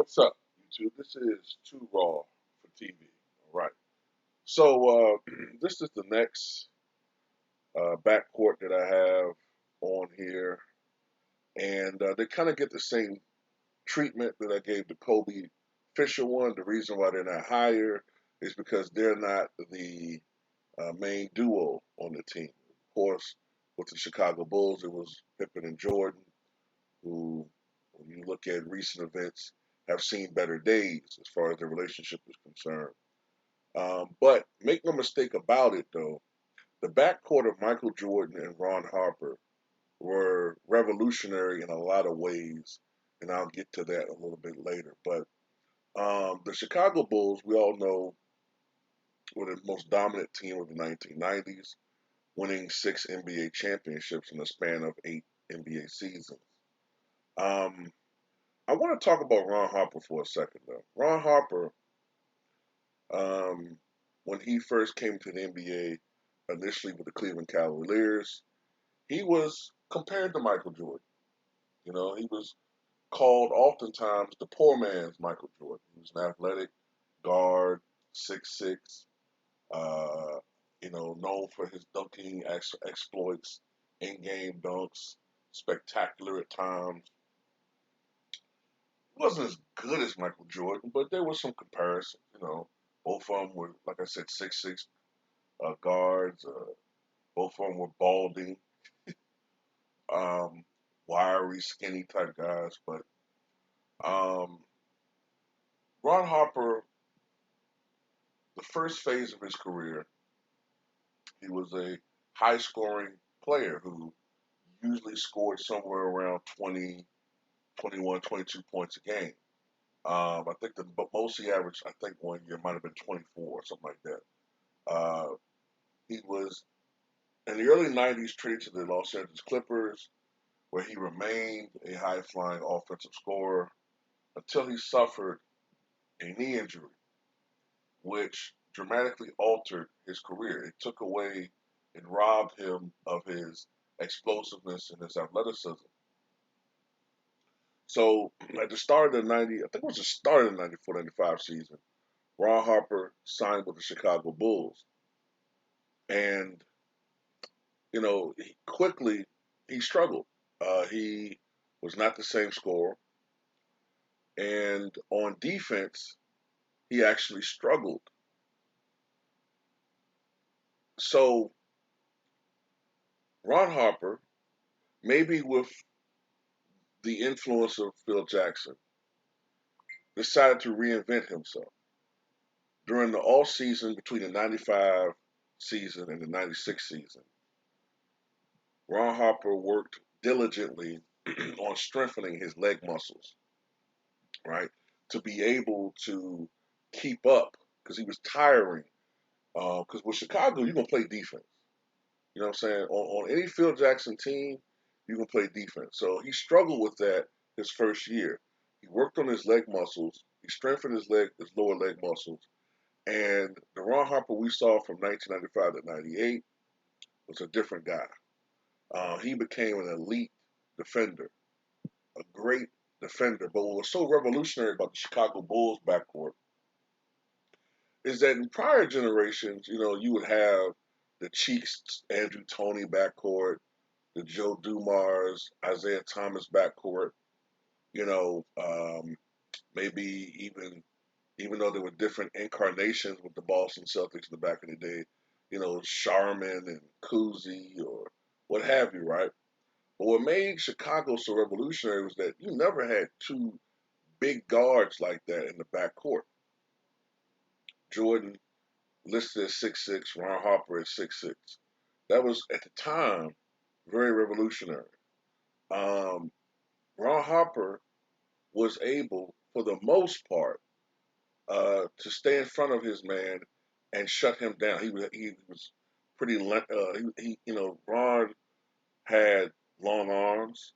What's up, YouTube? This is Too Raw for TV. All right. So this is the next backcourt that I have on here, and they kind of get the same treatment that I gave the Kobe Fisher one. The reason why they're not higher is because they're not the main duo on the team. Of course, with the Chicago Bulls, it was Pippen and Jordan, who, when you look at recent events, have seen better days as far as their relationship is concerned. But make no mistake about it, though, the backcourt of Michael Jordan and Ron Harper were revolutionary in a lot of ways, and I'll get to that a little bit later. But the Chicago Bulls, we all know, were the most dominant team of the 1990s, winning 6 NBA championships in the span of 8 NBA seasons. Um, I want to talk about Ron Harper for a second, though. Ron Harper, um, when he first came to the NBA, initially with the Cleveland Cavaliers, he was compared to Michael Jordan. You know, he was called oftentimes the poor man's Michael Jordan. He was an athletic guard, 6'6", uh, known for his dunking exploits, in-game dunks, spectacular at times. He wasn't as good as Michael Jordan, but there was some comparison. Both of them were, like I said, 6'6" guards. Both of them were balding, um, wiry, skinny type guys. But um, Ron Harper, the first phase of his career, he was a high scoring player who usually scored somewhere around 20, 21, 22 points a game. I think the most he averaged, I think one year might have been 24 or something like that. He was in the early 90s traded to the Los Angeles Clippers, where he remained a high flying offensive scorer until he suffered a knee injury, which dramatically altered his career. It took away and robbed him of his explosiveness and his athleticism. So at the start of the 90, I think it was the start of the 94-95 season, Ron Harper signed with the Chicago Bulls. And, quickly he struggled. He was not the same scorer. And on defense, he actually struggled. So Ron Harper, maybe with the influence of Phil Jackson, decided to reinvent himself. During the off season between the 95 season and the 96 season, Ron Harper worked diligently on strengthening his leg muscles, right? To be able to keep up because he was tiring. Because with Chicago, you're going to play defense. You know what I'm saying? On any Phil Jackson team, you can play defense. So he struggled with that his first year. He worked on his leg muscles. He strengthened his lower leg muscles. And the Ron Harper we saw from 1995 to 98 was a different guy. He became an elite defender, a great defender. But what was so revolutionary about the Chicago Bulls backcourt is that in prior generations, you would have the Cheeks, Andrew Toney backcourt, the Joe Dumars, Isaiah Thomas backcourt. You know, um, maybe even though there were different incarnations with the Boston Celtics in the back of the day, Sharman and Cousy or what have you, right? But what made Chicago so revolutionary was that you never had two big guards like that in the backcourt. Jordan listed as 6'6", Ron Harper as 6'6". That was at the time very revolutionary. Um, Ron Harper was able, for the most part, to stay in front of his man and shut him down. He was pretty. Ron had long arms.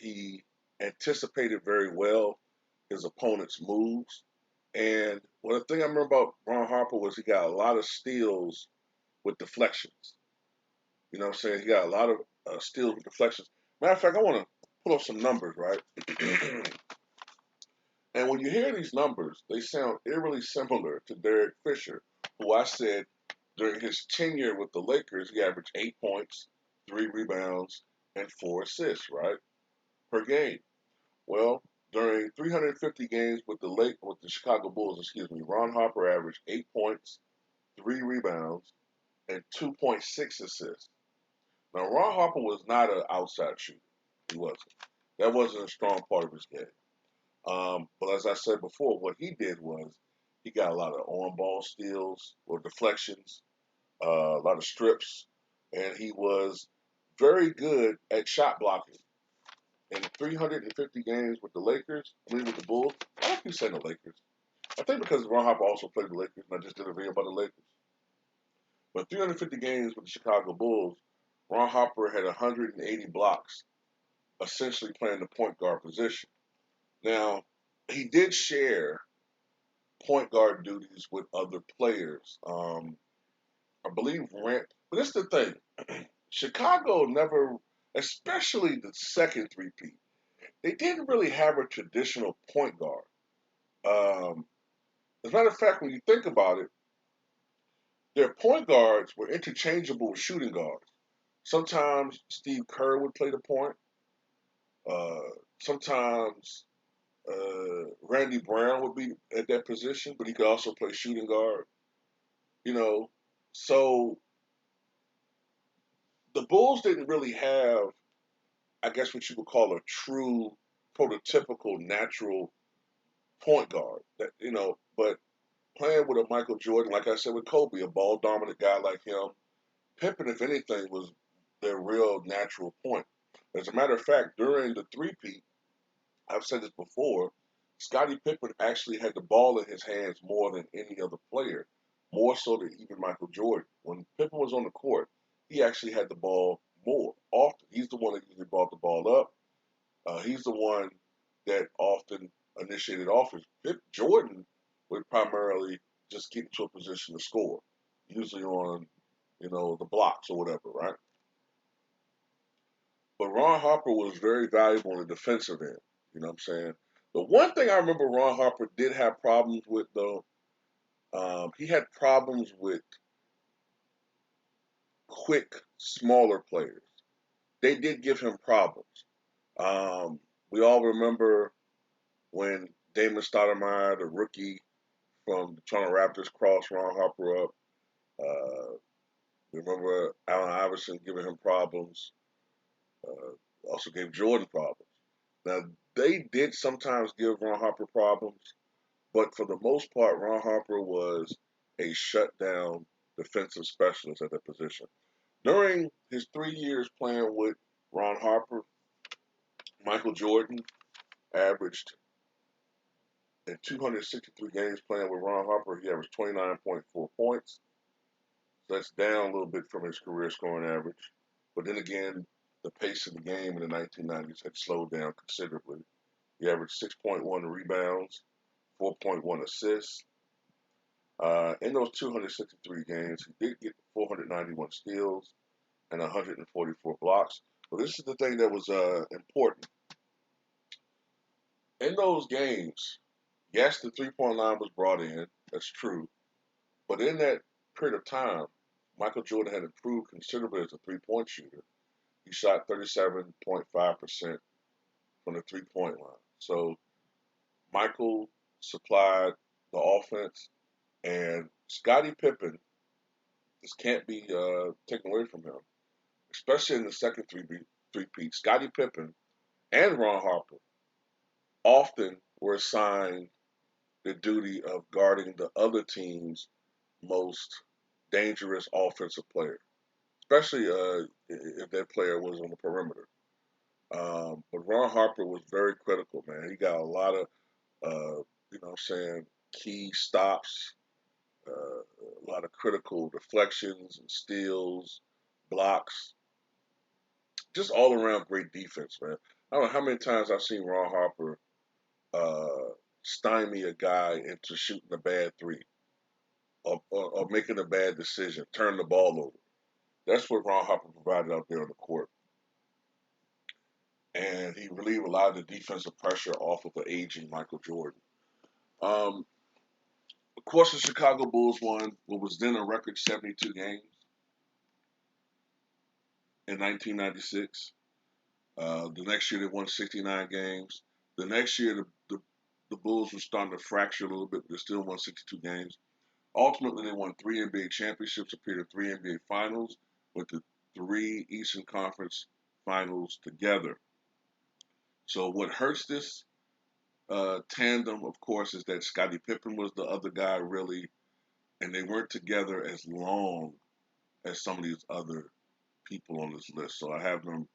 He anticipated very well his opponent's moves. And one thing I remember about Ron Harper was he got a lot of steals with deflections. You know what I'm saying? He got a lot of steals with deflections. Matter of fact, I want to pull up some numbers, right? And when you hear these numbers, they sound eerily similar to Derek Fisher, who I said during his tenure with the Lakers, he averaged 8 points, 3 rebounds, and 4 assists, right, per game. Well, during 350 games with the Chicago Bulls, Ron Harper averaged 8 points, 3 rebounds, and 2.6 assists. Now, Ron Harper was not an outside shooter. He wasn't. That wasn't a strong part of his game. But as I said before, what he did was he got a lot of on-ball steals or deflections, a lot of strips, and he was very good at shot blocking. In 350 games with the Lakers, with the Bulls, I keep saying the Lakers. I think because Ron Harper also played the Lakers, and I just did a video about the Lakers. But 350 games with the Chicago Bulls, Ron Harper had 180 blocks, essentially playing the point guard position. Now, he did share point guard duties with other players. I believe Rent, but this is the thing. Chicago never, especially the second three-peat, they didn't really have a traditional point guard. Um, as a matter of fact, when you think about it, their point guards were interchangeable with shooting guards. Sometimes Steve Kerr would play the point. Sometimes Randy Brown would be at that position, but he could also play shooting guard. You know, so the Bulls didn't really have, I guess, what you would call a true prototypical natural point guard. But playing with a Michael Jordan, like I said with Kobe, a ball dominant guy like him, Pippen, if anything, was their real natural point. As a matter of fact, during the three-peat, I've said this before, Scottie Pippen actually had the ball in his hands more than any other player, more so than even Michael Jordan. When Pippen was on the court, he actually had the ball more often. He's the one that usually brought the ball up. He's the one that often initiated offense. Jordan would primarily just get into a position to score, usually on, the blocks or whatever, right? But Ron Harper was very valuable in the defensive end. You know what I'm saying? The one thing I remember Ron Harper did have problems with, though, he had problems with quick, smaller players. They did give him problems. Um, we all remember when Damon Stoudemire, the rookie from the Toronto Raptors, crossed Ron Harper up. Uh, we remember Allen Iverson giving him problems. Also gave Jordan problems. Now, they did sometimes give Ron Harper problems, but for the most part, Ron Harper was a shutdown defensive specialist at that position. During his 3 years playing with Ron Harper, Michael Jordan averaged in 263 games playing with Ron Harper, he averaged 29.4 points. So that's down a little bit from his career scoring average. But then again, the pace of the game in the 1990s had slowed down considerably. He averaged 6.1 rebounds, 4.1 assists. In those 263 games, he did get 491 steals and 144 blocks. But this is the thing that was important. In those games, yes, the three-point line was brought in. That's true. But in that period of time, Michael Jordan had improved considerably as a three-point shooter. He shot 37.5% from the three-point line. So Michael supplied the offense, and Scottie Pippen, this can't be taken away from him, especially in the second three-peat. Scottie Pippen and Ron Harper often were assigned the duty of guarding the other team's most dangerous offensive player, especially if that player was on the perimeter. But Ron Harper was very critical, man. He got a lot of, key stops, a lot of critical deflections and steals, blocks, just all around great defense, man. I don't know how many times I've seen Ron Harper stymie a guy into shooting a bad three or making a bad decision, turn the ball over. That's what Ron Harper provided out there on the court. And he relieved a lot of the defensive pressure off of the aging Michael Jordan. Of course, the Chicago Bulls won what was then a record 72 games in 1996. The next year they won 69 games. The next year the Bulls were starting to fracture a little bit, but they still won 62 games. Ultimately, they won 3 NBA championships, appeared in 3 NBA finals, with the 3 Eastern Conference finals together. So what hurts this tandem, of course, is that Scottie Pippen was the other guy, really, and they weren't together as long as some of these other people on this list. So I have them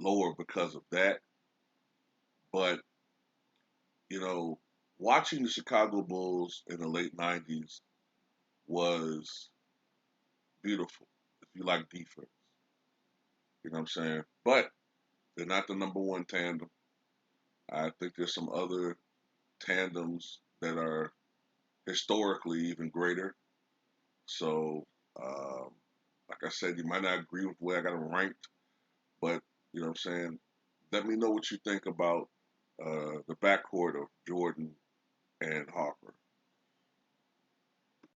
lower because of that. But, you know, watching the Chicago Bulls in the late 90s was beautiful if you like defense. You know what I'm saying? But they're not the number one tandem. I think there's some other tandems that are historically even greater. So, um, like I said, you might not agree with the way I got them ranked, but you know what I'm saying? Let me know what you think about the backcourt of Jordan and Harper.